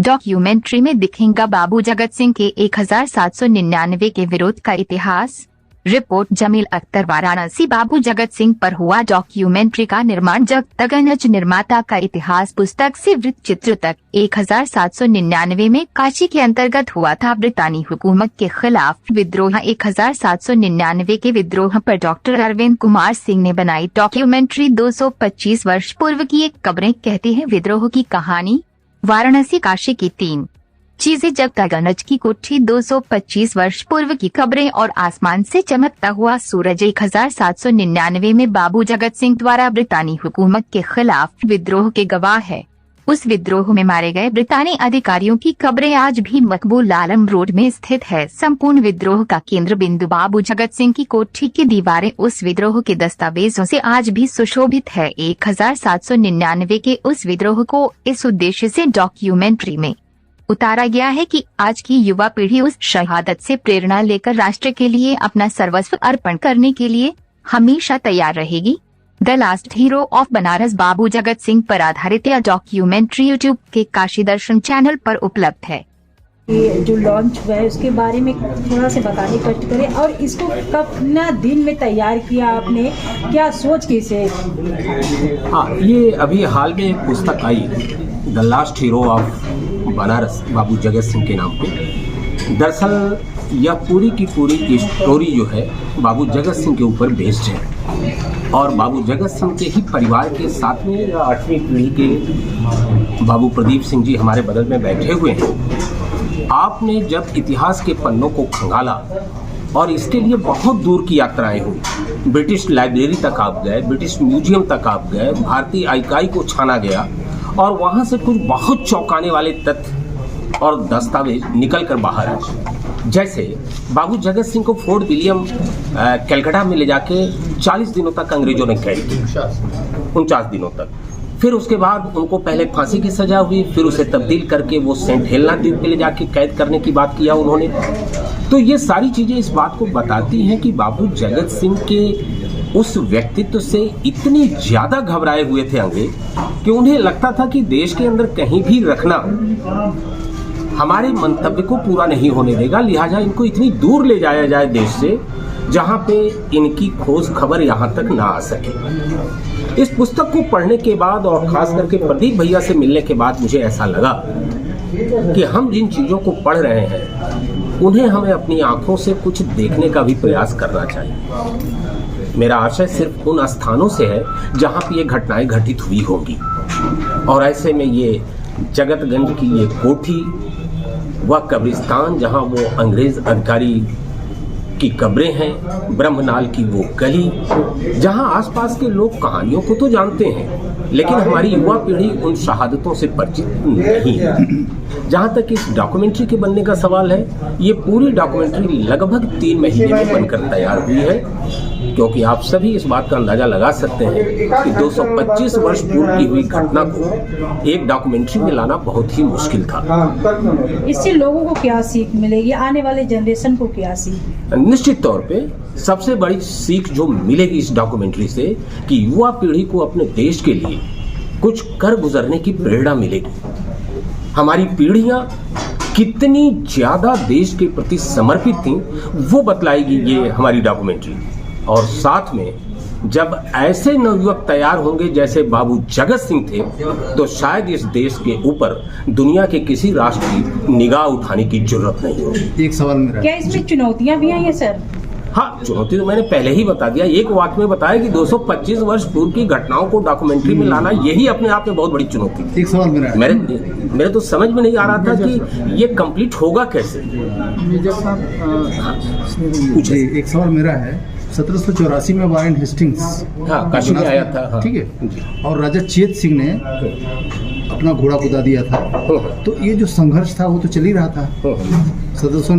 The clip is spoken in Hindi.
डॉक्यूमेंट्री में दिखेगा बाबू जगत सिंह के 1799 के विरोध का इतिहास। रिपोर्ट जमील अख्तर, वाराणसी। बाबू जगत सिंह पर हुआ डॉक्यूमेंट्री का निर्माण जगतगणज निर्माता का इतिहास पुस्तक से वृत्त चित्र तक 1799 में काशी के अंतर्गत हुआ था ब्रितानी हुकूमत के खिलाफ विद्रोह। 1799 के विद्रोह पर डॉक्टर अरविंद कुमार सिंह ने बनाई डॉक्यूमेंट्री 225 वर्ष पूर्व की एक कब्रें कहती है विद्रोह की कहानी। वाराणसी काशी की 3 चीजें, जगतगणज की कोठी, 225 वर्ष पूर्व की खबरें और आसमान से चमकता हुआ सूरज। 1799 में बाबू जगत सिंह द्वारा ब्रितानी हुकूमत के खिलाफ विद्रोह के गवाह है। उस विद्रोह में मारे गए ब्रितानी अधिकारियों की कब्रें आज भी मकबूल आलम रोड में स्थित है। संपूर्ण विद्रोह का केंद्र बिंदु बाबू जगत सिंह की कोठी की दीवारें उस विद्रोह के दस्तावेजों से आज भी सुशोभित है। 1799 के उस विद्रोह को इस उद्देश्य से डॉक्यूमेंट्री में उतारा गया है कि आज की युवा पीढ़ी उस शहादत से प्रेरणा लेकर राष्ट्र के लिए अपना सर्वस्व अर्पण करने के लिए हमेशा तैयार रहेगी। The last hero of Banaras Babu Jagat Singh पर आधारित यह डॉक्यूमेंट्री यूट्यूब के काशी दर्शन चैनल पर उपलब्ध है। ये जो लॉन्च हुआ है उसके बारे में थोड़ा सा बताने की कोशिश करें और इसको कितना दिन में तैयार किया आपने, क्या सोच के इसे? हाँ, ये अभी हाल में एक पुस्तक आई the last hero of Banaras Babu Jagat Singh के नाम पे। दरअसल यह पूरी की पूरी स्टोरी जो है बाबू जगत सिंह के ऊपर बेस्ड है और बाबू जगत सिंह के ही परिवार के साथ में 8वीं पीढ़ी के बाबू प्रदीप सिंह जी हमारे बगल में बैठे हुए हैं। आपने जब इतिहास के पन्नों को खंगाला और इसके लिए बहुत दूर की यात्राएं हुई, ब्रिटिश लाइब्रेरी तक आप गए, ब्रिटिश म्यूजियम तक आप गए, भारतीय इकाई को छाना गया और वहाँ से कुछ बहुत चौंकाने वाले तथ्य और दस्तावेज निकल कर बाहर आए। जैसे बाबू जगत सिंह को फोर्ट विलियम कलकत्ता में ले जाके 40 दिनों तक अंग्रेजों ने कैद किया, 49 दिनों तक। फिर उसके बाद उनको पहले फांसी की सजा हुई, फिर उसे तब्दील करके वो सेंट हेलेना द्वीप पे ले जाके कैद करने की बात किया उन्होंने। तो ये सारी चीज़ें इस बात को बताती हैं कि बाबू जगत सिंह के उस व्यक्तित्व से इतनी ज़्यादा घबराए हुए थे अंग्रेज कि उन्हें लगता था कि देश के अंदर कहीं भी रखना हमारे मंतव्य को पूरा नहीं होने देगा, लिहाजा इनको इतनी दूर ले जाया जाए देश से जहाँ पे इनकी खोज खबर यहाँ तक ना आ सके। इस पुस्तक को पढ़ने के बाद और खास करके प्रदीप भैया से मिलने के बाद मुझे ऐसा लगा कि हम जिन चीज़ों को पढ़ रहे हैं उन्हें हमें अपनी आंखों से कुछ देखने का भी प्रयास करना चाहिए। मेरा आशय सिर्फ उन स्थानों से है जहाँ पे ये घटनाएं घटित हुई होंगी और ऐसे में ये जगतगंज की ये कोठी, वह कब्रिस्तान जहाँ वो अंग्रेज अधिकारी की कब्रें हैं, ब्रह्मनाल की वो गली जहाँ आसपास के लोग कहानियों को तो जानते हैं लेकिन हमारी युवा पीढ़ी उन शहादतों से परिचित नहीं है। जहाँ तक इस डॉक्यूमेंट्री के बनने का सवाल है, ये पूरी डॉक्यूमेंट्री लगभग 3 महीने में बनकर तैयार हुई है, क्योंकि आप सभी इस बात का अंदाजा लगा सकते हैं कि 225 वर्ष पूर्व की हुई घटना को एक डॉक्यूमेंट्री में लाना बहुत ही मुश्किल था। इससे लोगों को क्या सीख मिलेगी, आने वाले जनरेशन को क्या सीख? निश्चित तौर पे सबसे बड़ी सीख जो मिलेगी इस डॉक्यूमेंट्री से कि युवा पीढ़ी को अपने देश के लिए कुछ कर गुजरने की प्रेरणा मिलेगी। हमारी पीढ़ियां कितनी ज्यादा देश के प्रति समर्पित थीं वो बतलाएगी ये हमारी डॉक्यूमेंट्री। और साथ में जब ऐसे नवयुवक तैयार होंगे जैसे बाबू जगत सिंह थे तो शायद इस देश के ऊपर दुनिया के किसी राष्ट्र की निगाह उठाने की जरूरत नहीं होगी। एक सवाल मेरा, क्या इसमें चुनौतियां भी आई हैं सर? हाँ, चुनौती तो मैंने पहले ही बता दिया। एक वाक्य में बताया कि 225 वर्ष पूर्व की घटनाओं को डॉक्यूमेंट्री में लाना यही अपने आप में बहुत बड़ी चुनौती थी। एक सवाल मेरा, मेरे तो समझ में नहीं आ रहा था कि ये कंप्लीट होगा कैसे। एक सवाल मेरा है, 1784 में वारेन हेस्टिंग्स काशी में आया था, हाँ। ठीक है, और राजा चेत सिंह ने अपना घोड़ा कुदा दिया था, तो ये जो संघर्ष था वो तो चल ही रहा था। 1700